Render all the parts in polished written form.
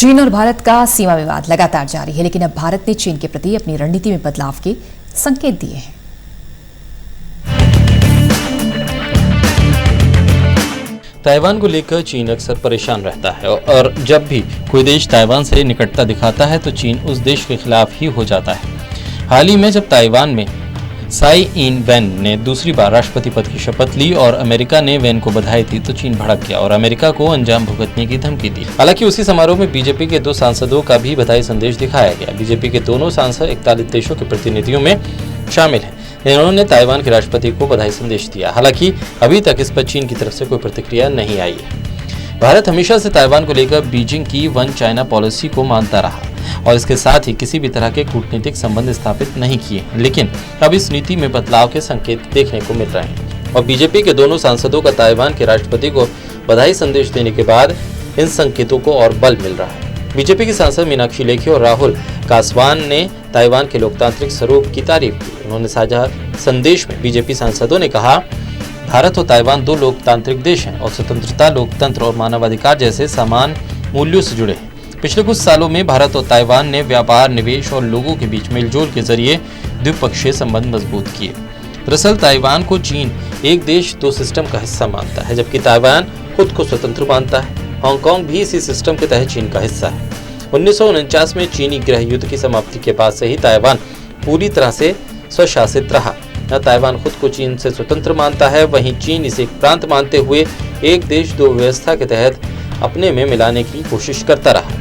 चीन और भारत का सीमा विवाद लगातार जारी है, लेकिन अब भारत ने चीन के प्रति अपनी रणनीति में बदलाव के संकेत दिए हैं। ताइवान को लेकर चीन अक्सर परेशान रहता है और जब भी कोई देश ताइवान से निकटता दिखाता है तो चीन उस देश के खिलाफ ही हो जाता है। हाल ही में जब ताइवान में साई इन वेन ने दूसरी बार राष्ट्रपति पद की शपथ ली और अमेरिका ने वेन को बधाई दी तो चीन भड़क गया और अमेरिका को अंजाम भुगतने की धमकी दी। हालांकि उसी समारोह में बीजेपी के 2 सांसदों का भी बधाई संदेश दिखाया गया। बीजेपी के दोनों सांसद 41 देशों के प्रतिनिधियों में शामिल हैं। इन्होंने ताइवान के राष्ट्रपति को बधाई संदेश दिया। हालांकि अभी तक इस पर चीन की तरफ से कोई प्रतिक्रिया नहीं आई है। भारत हमेशा से ताइवान को लेकर बीजिंग की वन चाइना पॉलिसी को मानता रहा और इसके साथ ही किसी भी तरह के कूटनीतिक संबंध स्थापित नहीं किए, लेकिन अब इस नीति में बदलाव के संकेत देखने को मिल रहे हैं और बीजेपी के दोनों सांसदों का ताइवान के राष्ट्रपति को बधाई संदेश देने के बाद इन संकेतों को और बल मिल रहा है। बीजेपी की सांसद मीनाक्षी लेखी और राहुल कासवान ने ताइवान के लोकतांत्रिक स्वरूप की तारीफ की। उन्होंने साझा संदेश में बीजेपी सांसदों ने कहा, भारत और ताइवान 2 लोकतांत्रिक देश हैं और स्वतंत्रता, लोकतंत्र और मानवाधिकार जैसे समान मूल्यों से जुड़े हैं। पिछले कुछ सालों में भारत और ताइवान ने व्यापार, निवेश और लोगों के बीच मेलजोल के जरिए द्विपक्षीय संबंध मजबूत किए। दरअसल ताइवान को चीन एक देश 2 सिस्टम का हिस्सा मानता है, जबकि ताइवान खुद को स्वतंत्र मानता है। हांगकांग भी इसी सिस्टम के तहत चीन का हिस्सा है। 1949 में चीनी गृह युद्ध की समाप्ति के बाद से ही ताइवान पूरी तरह से स्वशासित रहा। न ताइवान खुद को चीन से स्वतंत्र मानता है, वहीं चीन इसे एक प्रांत मानते हुए एक देश 2 व्यवस्था के तहत अपने में मिलाने की कोशिश करता रहा।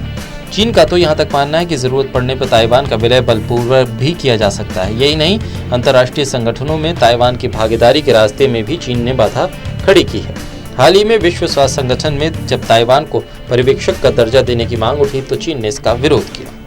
चीन का तो यहाँ तक मानना है कि जरूरत पड़ने पर ताइवान का विलय बलपूर्वक भी किया जा सकता है। यही नहीं, अंतर्राष्ट्रीय संगठनों में ताइवान की भागीदारी के रास्ते में भी चीन ने बाधा खड़ी की है। हाल ही में विश्व स्वास्थ्य संगठन में जब ताइवान को पर्यवेक्षक का दर्जा देने की मांग उठी तो चीन ने इसका विरोध किया।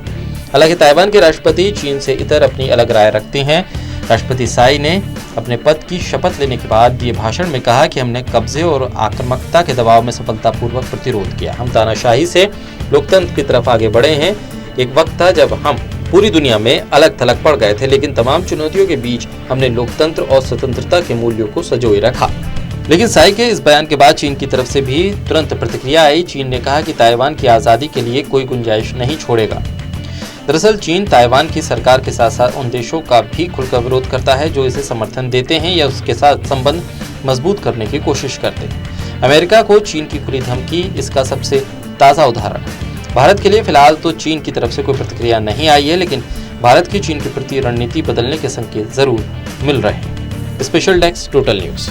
हालांकि ताइवान के राष्ट्रपति चीन से इतर अपनी अलग राय रखते हैं। राष्ट्रपति साई ने अपने पद की शपथ लेने के बाद दिए भाषण में कहा कि हमने कब्जे और आक्रामकता के दबाव में सफलतापूर्वक प्रतिरोध किया। हम तानाशाही से लोकतंत्र की तरफ आगे बढ़े हैं। एक वक्त था जब हम पूरी दुनिया में अलग थलग पड़ गए थे, लेकिन तमाम चुनौतियों के बीच हमने लोकतंत्र और स्वतंत्रता के मूल्यों को संजोए रखा। लेकिन साई के इस बयान के बाद चीन की तरफ से भी तुरंत प्रतिक्रिया आई। चीन ने कहा कि ताइवान की आज़ादी के लिए कोई गुंजाइश नहीं छोड़ेगा। दरअसल चीन ताइवान की सरकार के साथ साथ उन देशों का भी खुलकर विरोध करता है जो इसे समर्थन देते हैं या उसके साथ संबंध मजबूत करने की कोशिश करते हैं। अमेरिका को चीन की खुली धमकी इसका सबसे ताज़ा उदाहरण है। भारत के लिए फिलहाल तो चीन की तरफ से कोई प्रतिक्रिया नहीं आई है, लेकिन भारत की चीन के प्रति रणनीति बदलने के संकेत जरूर मिल रहे हैं। Special desk, total news.